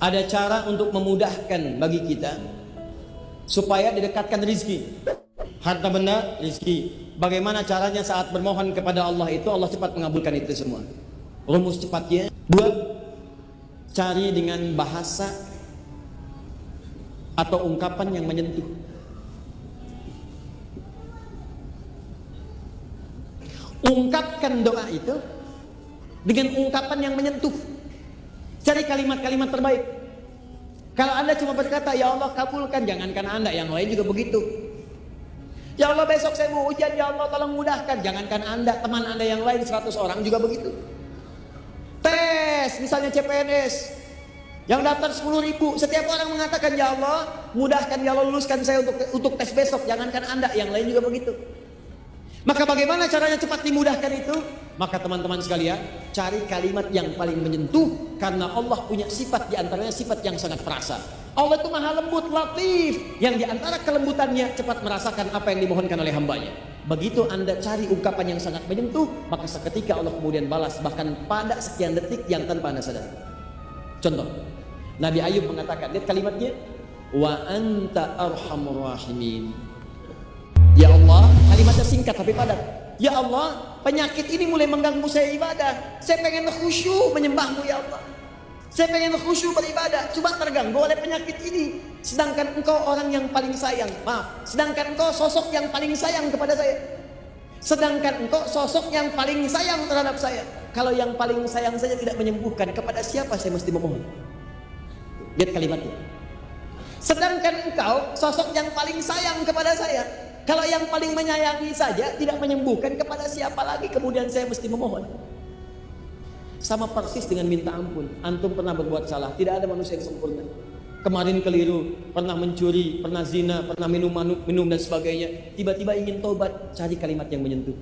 Ada cara untuk memudahkan bagi kita supaya didekatkan rizki, harta benda, rizki. Bagaimana caranya saat bermohon kepada Allah itu Allah cepat mengabulkan itu semua. Rumus cepatnya, 2, cari dengan bahasa atau ungkapan yang menyentuh. Ungkapkan doa itu dengan ungkapan yang menyentuh. Cari kalimat-kalimat terbaik. Kalau Anda cuma berkata, ya Allah kabulkan, jangankan Anda, yang lain juga begitu. Ya Allah besok saya mau ujian, ya Allah tolong mudahkan, jangankan Anda, teman Anda yang lain 100 orang juga begitu. Tes, misalnya CPNS, yang daftar 10.000, setiap orang mengatakan, ya Allah mudahkan, ya Allah luluskan saya untuk tes besok, jangankan Anda, yang lain juga begitu. Maka bagaimana caranya cepat dimudahkan itu? Maka teman-teman sekalian, cari kalimat yang paling menyentuh, karena Allah punya sifat, diantaranya sifat yang sangat perasa. Allah itu maha lembut, latif, yang diantara kelembutannya cepat merasakan apa yang dimohonkan oleh hambanya. Begitu Anda cari ungkapan yang sangat menyentuh, maka seketika Allah kemudian balas, bahkan pada sekian detik yang tanpa Anda sadar. Contoh, Nabi Ayub mengatakan, lihat kalimatnya, wa anta arhamur rahimin. Ya Allah, kalimatnya singkat tapi padat. Ya Allah, penyakit ini mulai mengganggu saya ibadah. Saya pengen khusyuk menyembahmu ya Allah. Saya pengen khusyuk beribadah, cuma terganggu oleh penyakit ini. Sedangkan engkau orang yang paling sayang, maaf, sedangkan engkau sosok yang paling sayang kepada saya. Sedangkan engkau sosok yang paling sayang terhadap saya. Kalau yang paling sayang saja tidak menyembuhkan, kepada siapa saya mesti memohon? Lihat kalimatnya. Sedangkan engkau sosok yang paling sayang kepada saya. Kalau yang paling menyayangi saja tidak menyembuhkan, kepada siapa lagi kemudian saya mesti memohon? Sama persis dengan minta ampun. Antum pernah berbuat salah, tidak ada manusia yang sempurna. Kemarin keliru, pernah mencuri, pernah zina, pernah minum dan sebagainya. Tiba-tiba ingin tobat, cari kalimat yang menyentuh.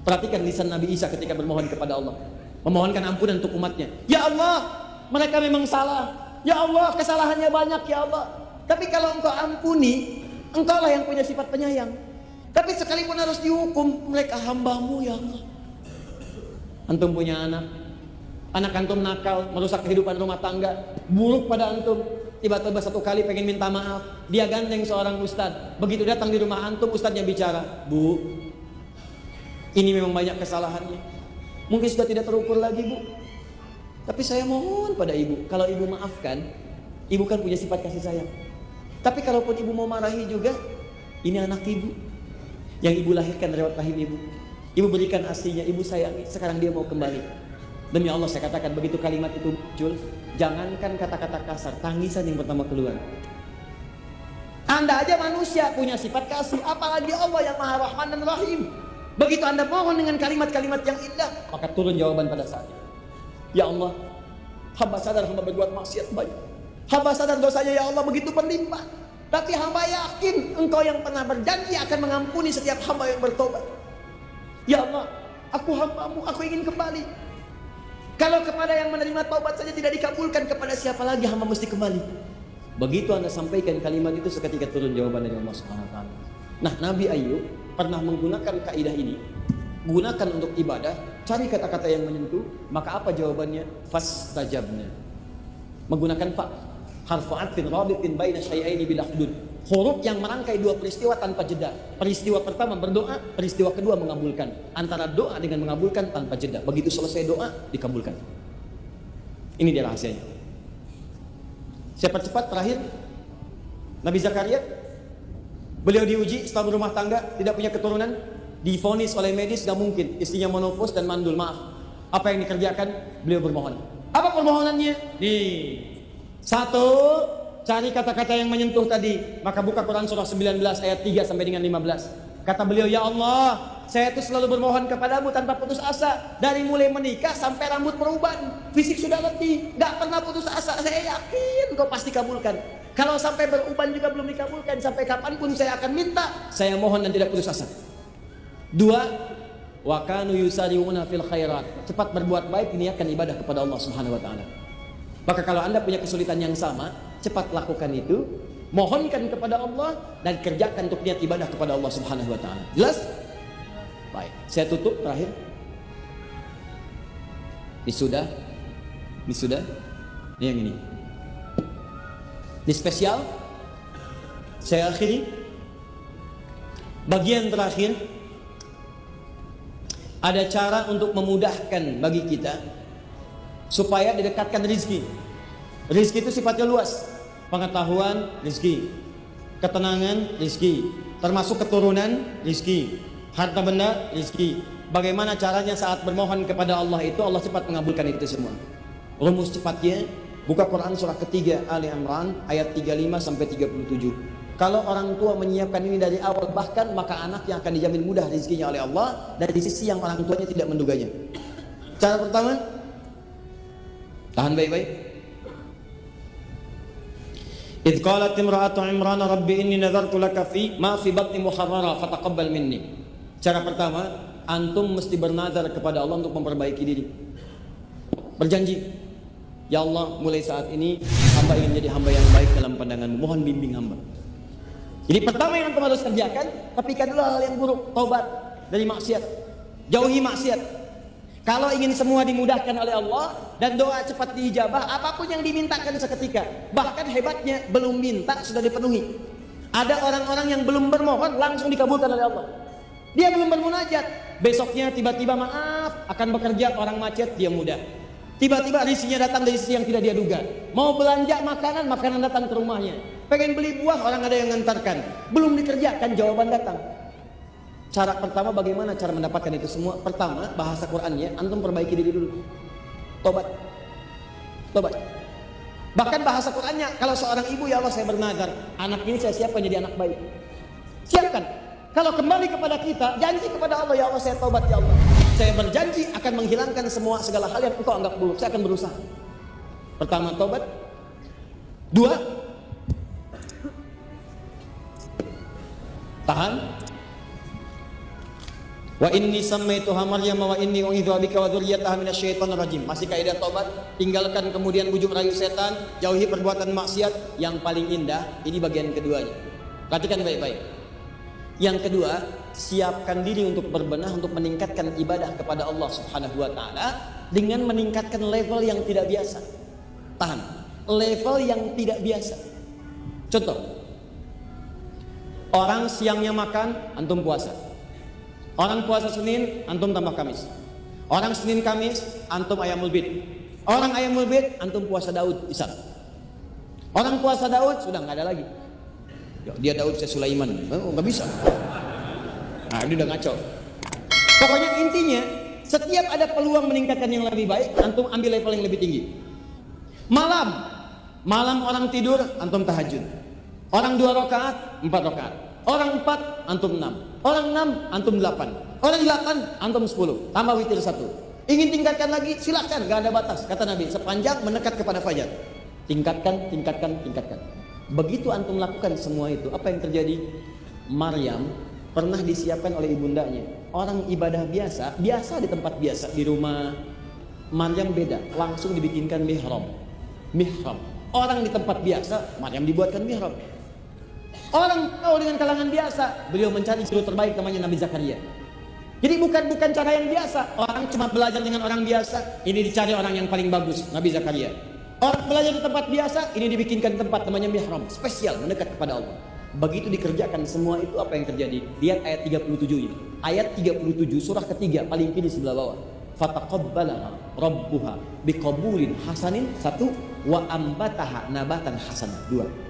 Perhatikan lisan Nabi Isa ketika bermohon kepada Allah, memohonkan ampunan untuk umatnya. Ya Allah, mereka memang salah. Ya Allah, kesalahannya banyak ya Allah. Tapi kalau engkau ampuni, engkaulah yang punya sifat penyayang. Tapi sekalipun harus dihukum, mereka hambamu ya Allah. Antum punya anak, anak antum nakal, merusak kehidupan rumah tangga, buruk pada antum. Tiba-tiba satu kali pengen minta maaf, dia gandeng seorang ustadz. Begitu datang di rumah antum, ustadznya bicara, Bu, ini memang banyak kesalahannya, mungkin sudah tidak terukur lagi Bu, tapi saya mohon pada ibu, kalau ibu maafkan, ibu kan punya sifat kasih sayang. Tapi kalaupun ibu mau marahi juga, ini anak ibu yang ibu lahirkan lewat rahim ibu. Ibu berikan aslinya, ibu sayangi, sekarang dia mau kembali. Demi Allah saya katakan, begitu kalimat itu muncul, jangankan kata-kata kasar, tangisan yang pertama keluar. Anda aja manusia punya sifat kasih, apalagi Allah yang Maha Rahman dan Rahim. Begitu Anda mohon dengan kalimat-kalimat yang indah, maka turun jawaban pada saatnya. Ya Allah, hamba sadar hamba berbuat maksiat banyak. Hamba sadar dosanya ya Allah begitu berlimpah. Tapi hamba yakin engkau yang pernah berjanji akan mengampuni setiap hamba yang bertobat. Ya Allah, aku hambamu, aku ingin kembali. Kalau kepada yang menerima taubat saja tidak dikabulkan, kepada siapa lagi hamba mesti kembali? Begitu Anda sampaikan kalimat itu, seketika turun jawaban dari Allah Subhanahu wa taala. Nah, Nabi Ayub pernah menggunakan kaidah ini. Gunakan untuk ibadah, cari kata-kata yang menyentuh, maka apa jawabannya? Fastajabna. Menggunakan fa, harfu atfin rabitin baina syai'aini bila hudud. Huruf yang merangkai dua peristiwa tanpa jeda. Peristiwa pertama berdoa, peristiwa kedua mengabulkan. Antara doa dengan mengabulkan tanpa jeda. Begitu selesai doa, dikabulkan. Ini dia rahasianya. Cepat-cepat terakhir, Nabi Zakaria, beliau diuji setelah berumah tangga, tidak punya keturunan, divonis oleh medis, gak mungkin, istrinya monofos dan mandul, maaf. Apa yang dikerjakan? Beliau bermohon. Apa permohonannya? Nih, 1, cari kata-kata yang menyentuh tadi. Maka buka Quran surah 19 ayat 3 sampai dengan 15. Kata beliau, ya Allah, saya itu selalu bermohon kepadamu tanpa putus asa. Dari mulai menikah sampai rambut beruban, fisik sudah letih, gak pernah putus asa. Saya yakin kau pasti kabulkan. Kalau sampai beruban juga belum dikabulkan, sampai kapanpun saya akan minta, saya mohon dan tidak putus asa. 2, wa kanu yusari'una fil khairat. Cepat berbuat baik, niatkan ibadah kepada Allah Subhanahu wa taala. Maka kalau Anda punya kesulitan yang sama, cepat lakukan itu, mohonkan kepada Allah dan kerjakan untuk niat ibadah kepada Allah Subhanahu wa taala. Jelas? Baik, saya tutup terakhir. Ini sudah. Ini yang ini. Di spesial, saya akhiri bagian terakhir. Ada cara untuk memudahkan bagi kita supaya didekatkan rizki. Rizki itu sifatnya luas. Pengetahuan, rizki. Ketenangan, rizki. Termasuk keturunan, rizki. Harta benda, rizki. Bagaimana caranya saat bermohon kepada Allah itu, Allah cepat mengabulkan itu semua. Rumus cepatnya, buka Quran surah ketiga Ali Imran ayat 35 sampai 37. Kalau orang tua menyiapkan ini dari awal, bahkan maka anak yang akan dijamin mudah rezekinya oleh Allah dari sisi yang orang tuanya tidak menduganya. Cara pertama, tahan baik-baik. Idh qalat imra'atu Imran rabbi inni nadartu laka fi ma fi batni muharrara fataqabbal minni. Cara pertama, antum mesti bernazar kepada Allah untuk memperbaiki diri. Berjanji, ya Allah, mulai saat ini hamba ingin jadi hamba yang baik dalam pandangan-Mu. Mohon bimbing hamba. Jadi pertama yang antum harus kerjakan, tapikan dulu hal yang buruk, taubat dari maksiat, jauhi maksiat. Kalau ingin semua dimudahkan oleh Allah dan doa cepat diijabah, apapun yang dimintakan seketika. Bahkan hebatnya, belum minta sudah dipenuhi. Ada orang-orang yang belum bermohon langsung dikabulkan oleh Allah. Dia belum bermunajat, besoknya tiba-tiba maaf akan bekerja, orang macet, dia mudah. Tiba-tiba rezekinya datang dari sisi yang tidak dia duga. Mau belanja makanan, makanan datang ke rumahnya. Pengen beli buah, orang ada yang ngantarkan. Belum dikerjakan, jawaban datang. Cara pertama, bagaimana cara mendapatkan itu semua? Pertama, bahasa Qur'annya, antum perbaiki diri dulu. Tobat. Tobat. Bahkan bahasa Qur'annya, kalau seorang ibu, ya Allah saya bernazar, anak ini saya siapkan jadi anak baik. Siapkan. Kalau kembali kepada kita, janji kepada Allah, ya Allah saya tobat ya Allah. Saya berjanji akan menghilangkan semua segala hal yang engkau anggap buruk. Saya akan berusaha. Pertama, tobat. Dua, tahan. Wa inni sammaituha Maryam wa inni u'idzuha bika wa dzurriyyataha minasyaitonir rajim. Masih kaidah tobat, tinggalkan kemudian bujuk rayu setan, jauhi perbuatan maksiat. Yang paling indah, ini bagian keduanya. Perhatikan baik-baik. Yang kedua, siapkan diri untuk berbenah, untuk meningkatkan ibadah kepada Allah Subhanahu wa taala dengan meningkatkan level yang tidak biasa. Tahan. Level yang tidak biasa. Contoh. Orang siangnya makan, antum puasa. Orang puasa Senin, antum tambah Kamis. Orang Senin Kamis, antum ayamul bid. Orang ayamul bid, antum puasa Daud Isya. Orang puasa Daud sudah nggak ada lagi. Dia Daud, saya Sulaiman. Oh, nggak bisa. Nah, ini udah ngaco. Pokoknya intinya, setiap ada peluang meningkatkan yang lebih baik, antum ambil level yang lebih tinggi. Malam orang tidur, antum tahajud. Orang 2 rakaat, 4 rakaat. Orang 4, antum 6. Orang 6, antum 8. Orang 8, antum 10. Tambah witir 1. Ingin tingkatkan lagi, silakan, gak ada batas. Kata Nabi, sepanjang mendekat kepada fajar. Tingkatkan, tingkatkan, tingkatkan. Begitu antum lakukan semua itu, apa yang terjadi? Maryam pernah disiapkan oleh ibundanya. Orang ibadah biasa di tempat biasa, di rumah. Maryam beda, langsung dibikinkan mihrab. Orang di tempat biasa, Maryam dibuatkan mihrab. Orang tahu dengan kalangan biasa, beliau mencari guru terbaik namanya Nabi Zakaria. Jadi bukan cara yang biasa. Orang cuma belajar dengan orang biasa, ini dicari orang yang paling bagus, Nabi Zakaria. Orang belajar di tempat biasa, ini dibikinkan tempat namanya mihrab, spesial mendekat kepada Allah. Begitu dikerjakan semua itu, apa yang terjadi? Lihat ayat 37 ini. Ayat 37 surah ketiga paling kiri sebelah bawah. Fataqabbalaha rabbuha biqabulin hasanin, 1, wa ambataha nabatan hasanah, 2.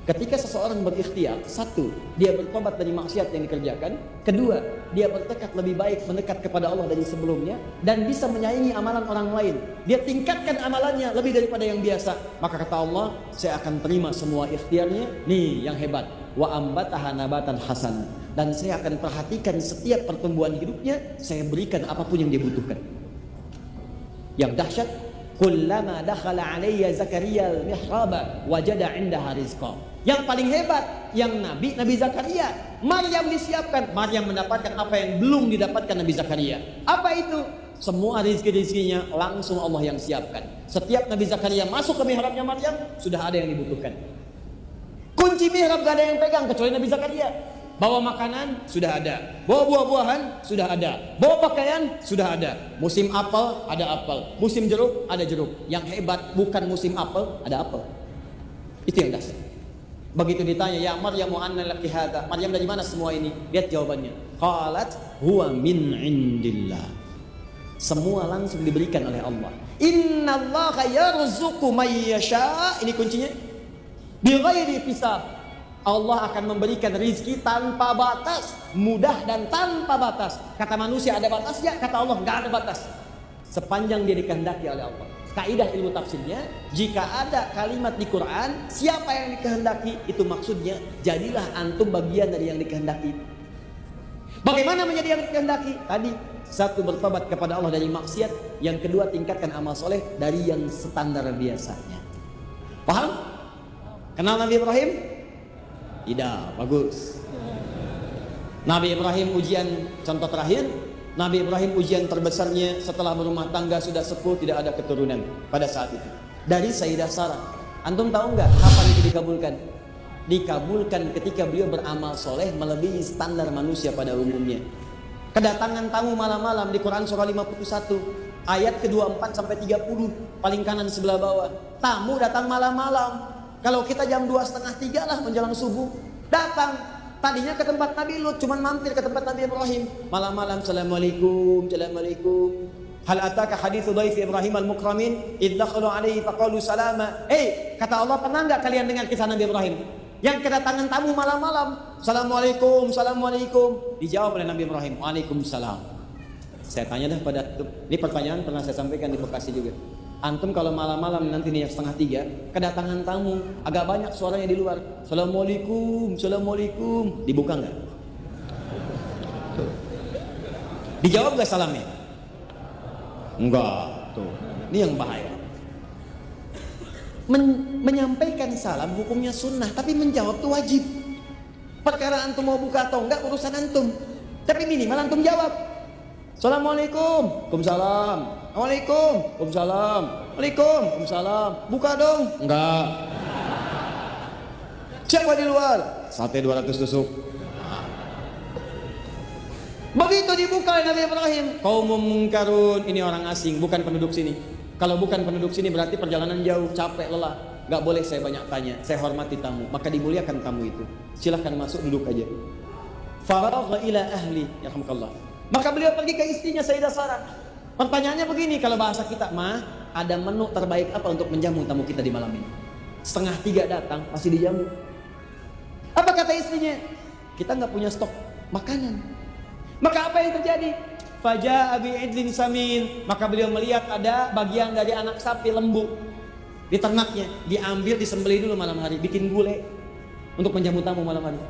Ketika seseorang berikhtiar, 1, dia bertobat dari maksiat yang dikerjakan. 2, dia bertekad lebih baik mendekat kepada Allah dari sebelumnya dan bisa menyaingi amalan orang lain. Dia tingkatkan amalannya lebih daripada yang biasa. Maka kata Allah, saya akan terima semua ikhtiarnya. Nih yang hebat. Wa ambataha nabatan hasanah. Dan saya akan perhatikan setiap pertumbuhan hidupnya. Saya berikan apapun yang dia butuhkan. Yang dahsyat, kullama dakhala alayya Zakaria al-mihraba wajada 'indaha rizqa. Yang paling hebat, yang Nabi Zakaria. Maryam disiapkan, Maryam mendapatkan apa yang belum didapatkan Nabi Zakaria. Apa itu? Semua rezeki-rezekinya langsung Allah yang siapkan. Setiap Nabi Zakaria masuk ke mihrabnya Maryam, sudah ada yang dibutuhkan. Kunci mihrab gak ada yang pegang kecuali Nabi Zakaria. Bawa makanan sudah ada, bawa buah-buahan sudah ada, bawa pakaian sudah ada. Musim apel ada apel, musim jeruk ada jeruk. Yang hebat bukan musim apel ada apel. Itu yang dasar. Begitu ditanya, ya Maryam anna laki hadza, Maryam dari mana semua ini? Lihat jawabannya. Qalat huwa min indillah. Semua langsung diberikan oleh Allah. Innallaha yarzuqu may yasha. Ini kuncinya. Bighairi hisab. Allah akan memberikan rizki tanpa batas, mudah dan tanpa batas. Kata manusia ada batasnya, kata Allah nggak ada batas. Sepanjang dia dikehendaki oleh Allah. Kaidah ilmu tafsirnya, jika ada kalimat di Quran, siapa yang dikehendaki, itu maksudnya jadilah antum bagian dari yang dikehendaki. Bagaimana menjadi yang dikehendaki? Tadi, satu, bertobat kepada Allah dari maksiat. Yang kedua, tingkatkan amal soleh dari yang standar biasanya. Paham? Kenal Nabi Ibrahim? Tidak, bagus. Nabi Ibrahim ujian, contoh terakhir, Nabi Ibrahim ujian terbesarnya setelah berumah tangga sudah sepuh, tidak ada keturunan pada saat itu. Dari Sayyidah Sarah. Antum tahu nggak kapan itu dikabulkan? Dikabulkan ketika beliau beramal soleh melebihi standar manusia pada umumnya. Kedatangan tamu malam-malam di Quran surah 51 ayat ke-24 sampai 30 paling kanan sebelah bawah. Tamu datang malam-malam. Kalau kita jam 2:30 lah menjelang subuh datang. Tadinya ke tempat Nabi Lut, cuman mampir ke tempat Nabi Ibrahim. Malam-malam, assalamualaikum, assalamualaikum. Hal ataka hadithu dhaifi Ibrahim al-mukramin idh dakhalu alaihi faqalu salama. Kata Allah, pernah enggak kalian dengar kisah Nabi Ibrahim yang kedatangan tamu malam-malam? Assalamualaikum, assalamualaikum. Dijawab oleh Nabi Ibrahim, waalaikumsalam. Saya tanya dah pada ini pertanyaan pernah saya sampaikan di Bekasi juga. Antum kalau malam-malam nanti nih 2:30 kedatangan tamu, agak banyak suaranya di luar. Assalamualaikum, assalamualaikum. Dibuka nggak? Dijawab nggak salamnya? Enggak. Tuh, ini yang bahaya. Menyampaikan salam hukumnya sunnah, tapi menjawab tuh wajib. Perkara antum mau buka atau enggak urusan antum. Tapi minimal antum jawab. Assalamualaikum, waalaikumsalam. Assalamualaikum, waalaikumsalam. Waalaikumsalam. Buka dong. Enggak. Siapa di luar? Sate 200 tusuk. Begitu dibuka oleh Nabi Ibrahim, qaumum munkarun, ini orang asing, bukan penduduk sini. Kalau bukan penduduk sini berarti perjalanan jauh, capek, lelah. Gak boleh saya banyak tanya, saya hormati tamu. Maka dimuliakan tamu itu. Silahkan masuk, duduk aja. Faragha ila ahli, yarhamukallah. Maka beliau pergi ke istrinya Sayyidah Sarah. Pertanyaannya begini, kalau bahasa kita, Ma, ada menu terbaik apa untuk menjamu tamu kita di malam ini? 2:30 datang, masih dijamu. Apa kata istrinya? Kita nggak punya stok makanan. Maka apa yang terjadi? Faja'a bi'idlin samin. Maka beliau melihat ada bagian dari anak sapi lembu di ternaknya, diambil, disembelih dulu malam hari, bikin gulai untuk menjamu tamu malam hari.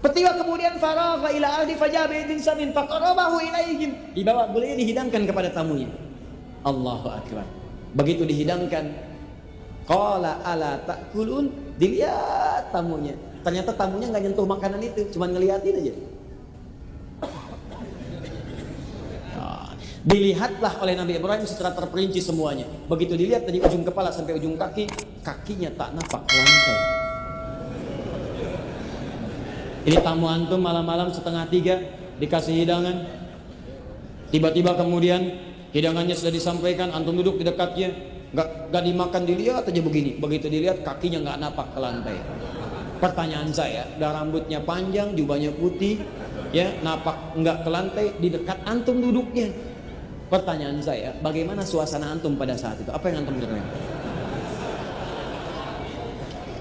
Petiwa kemudian faragha ila ahli faja'a bi'idlin samin faqarabahu ilaihim. Dibawa gulai, dihidangkan kepada tamunya. Allahu akbar. Begitu dihidangkan, qala ala ta'kulun, dilihat tamunya. Ternyata tamunya nggak nyentuh makanan itu, cuma ngeliatin aja. Dilihatlah oleh Nabi Ibrahim secara terperinci semuanya. Begitu dilihat dari ujung kepala sampai ujung kaki, kakinya tak napak ke lantai. Ini tamu antum malam-malam 2:30 dikasih hidangan. Tiba-tiba kemudian hidangannya sudah disampaikan, antum duduk di dekatnya, nggak dimakan, dilihat aja begini. Begitu dilihat kakinya nggak napak ke lantai. Pertanyaan saya, dah rambutnya panjang, jubahnya putih, ya napak nggak ke lantai, di dekat antum duduknya. Pertanyaan saya, bagaimana suasana antum pada saat itu? Apa yang antum lakukan?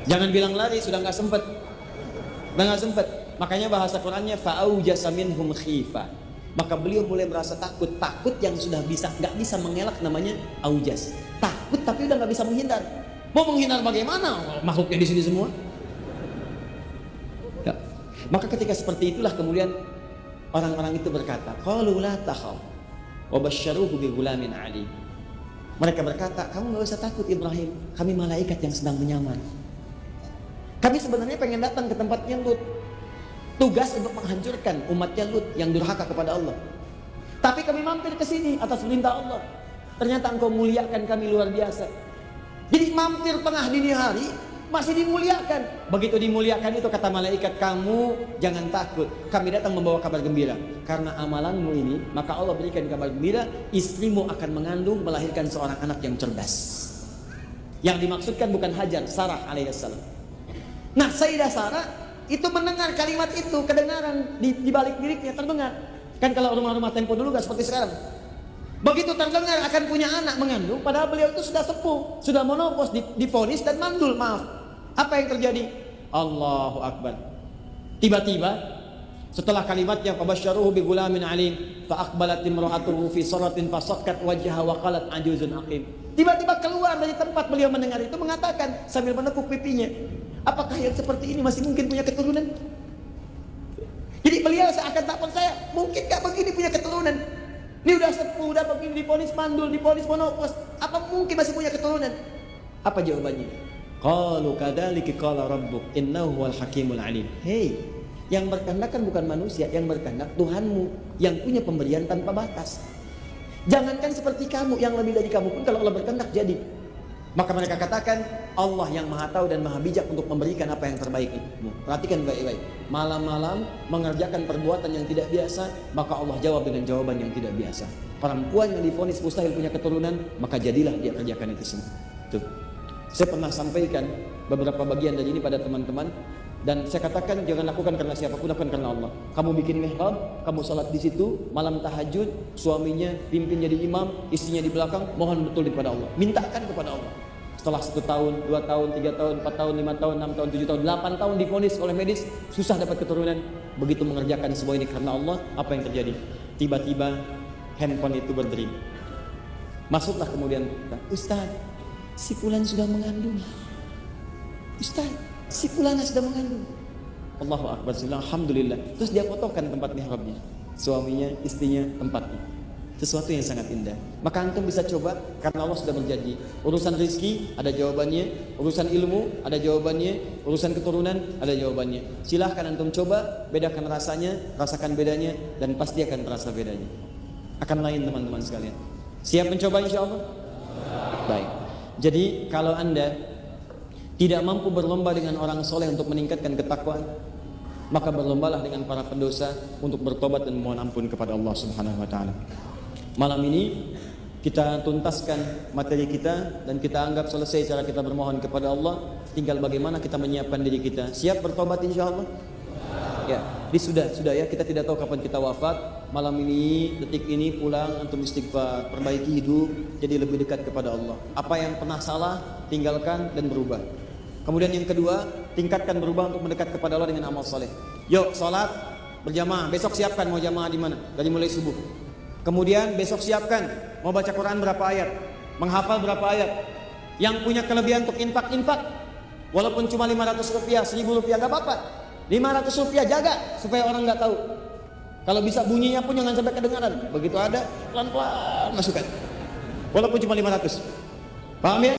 Jangan bilang lari, sudah nggak sempet. Udah nggak sempet. Makanya bahasa Qurannya fa'aujasa minhum khifah. Maka beliau mulai merasa takut. Takut yang sudah nggak bisa mengelak, namanya aujas. Takut tapi udah nggak bisa menghindar. Mau menghindar bagaimana? Makhluknya di sini semua. Ya. Maka ketika seperti itulah kemudian orang-orang itu berkata, qalu la takhaf wa basyaruhu bi ghulamin alim. Mereka berkata, kamu nggak usah takut Ibrahim, kami malaikat yang sedang menyamar. Kami sebenarnya pengen datang ke tempatnya Lut, tugas untuk menghancurkan umatnya Lut yang durhaka kepada Allah. Tapi kami mampir ke sini atas perintah Allah. Ternyata engkau muliakan kami luar biasa. Jadi mampir tengah dini hari masih dimuliakan. Begitu dimuliakan itu kata malaikat, kamu jangan takut, kami datang membawa kabar gembira. Karena amalanmu ini, maka Allah berikan kabar gembira, istrimu akan mengandung, melahirkan seorang anak yang cerdas. Yang dimaksudkan bukan Hajar, Sarah alaihissalam. Nah, Sayyidah Sarah itu mendengar kalimat itu, kedengaran di balik biliknya terdengar. Kan kalau rumah-rumah tempo dulu gak seperti sekarang. Begitu terdengar akan punya anak mengandung, padahal beliau itu sudah sepuh, sudah monopos, divonis dan mandul, maaf. Apa yang terjadi? Allahu Akbar. Tiba-tiba setelah kalimatnya fabasyaruhu bi gulamin alim fa aqbalat imra'atuhu fi saratin fasakkat wajhaha wa qalat ajuzun aqim. Tiba-tiba keluar dari tempat beliau mendengar itu mengatakan sambil menekuk pipinya, apakah yang seperti ini masih mungkin punya keturunan? Jadi beliau seakan tak percaya, mungkin gak begini punya keturunan? Ini udah sepuh, udah begini, divonis mandul, divonis monopos, apa mungkin masih punya keturunan? Apa jawabannya? Qalu kadzalika qala rabbuk innahu huwal hakimul alim. Hei, yang berkehendak kan bukan manusia, yang berkehendak Tuhanmu yang punya pemberian tanpa batas. Jangankan seperti kamu, yang lebih dari kamu pun kalau Allah berkehendak jadi. Maka mereka katakan Allah yang maha tahu dan maha bijak untuk memberikan apa yang terbaik untukmu. Perhatikan baik-baik. Malam-malam mengerjakan perbuatan yang tidak biasa, maka Allah jawab dengan jawaban yang tidak biasa. Perempuan yang divonis mustahil punya keturunan, maka jadilah dia kerjakan itu semua. Tuh. Saya pernah sampaikan beberapa bagian dari ini pada teman-teman. Dan saya katakan jangan lakukan karena siapapun, lakukan karena Allah. Kamu bikin mihrab, kamu salat di situ, malam tahajud, suaminya pimpin jadi imam, istrinya di belakang, mohon betul kepada Allah. Mintakan kepada Allah. Setelah 1 tahun, 2 tahun, 3 tahun, 4 tahun, 5 tahun, 6 tahun, 7 tahun, 8 tahun divonis oleh medis, susah dapat keturunan. Begitu mengerjakan semua ini karena Allah, apa yang terjadi? Tiba-tiba handphone itu berdering. Masuklah kemudian, Ustaz, si fulan sudah mengandung. Ustaz, si fulana sudah mengandung. Allahu Akbar, alhamdulillah. Terus dia fotokan tempat mihrabnya, suaminya, istrinya, tempatnya. Sesuatu yang sangat indah. Maka antum bisa coba karena Allah sudah berjanji. Urusan rezeki ada jawabannya, urusan ilmu ada jawabannya, urusan keturunan ada jawabannya. Silahkan antum coba, bedakan rasanya, rasakan bedanya, dan pasti akan terasa bedanya. Akan lain teman-teman sekalian. Siap mencoba insyaallah? Baik. Jadi kalau Anda tidak mampu berlomba dengan orang soleh untuk meningkatkan ketakwaan, maka berlombalah dengan para pendosa untuk bertobat dan memohon ampun kepada Allah Subhanahu wa taala. Malam ini kita tuntaskan materi kita dan kita anggap selesai cara kita bermohon kepada Allah. Tinggal bagaimana kita menyiapkan diri kita. Siap bertobat insyaallah? Ya, sudah ya, kita tidak tahu kapan kita wafat. Malam ini, detik ini pulang antum istighfar, perbaiki hidup jadi lebih dekat kepada Allah. Apa yang pernah salah tinggalkan dan berubah. Kemudian yang kedua, tingkatkan berubah untuk mendekat kepada Allah dengan amal soleh. Yuk, sholat berjamaah. Besok siapkan mau jamaah di mana? Dari mulai subuh. Kemudian besok siapkan mau baca Quran berapa ayat, menghafal berapa ayat. Yang punya kelebihan untuk infak, walaupun cuma 500 rupiah, 1000 rupiah gak apa-apa. 500 rupiah jaga supaya orang gak tahu. Kalau bisa bunyinya pun jangan sampai kedengaran. Begitu ada, pelan-pelan masukkan. Walaupun cuma 500. Paham ya?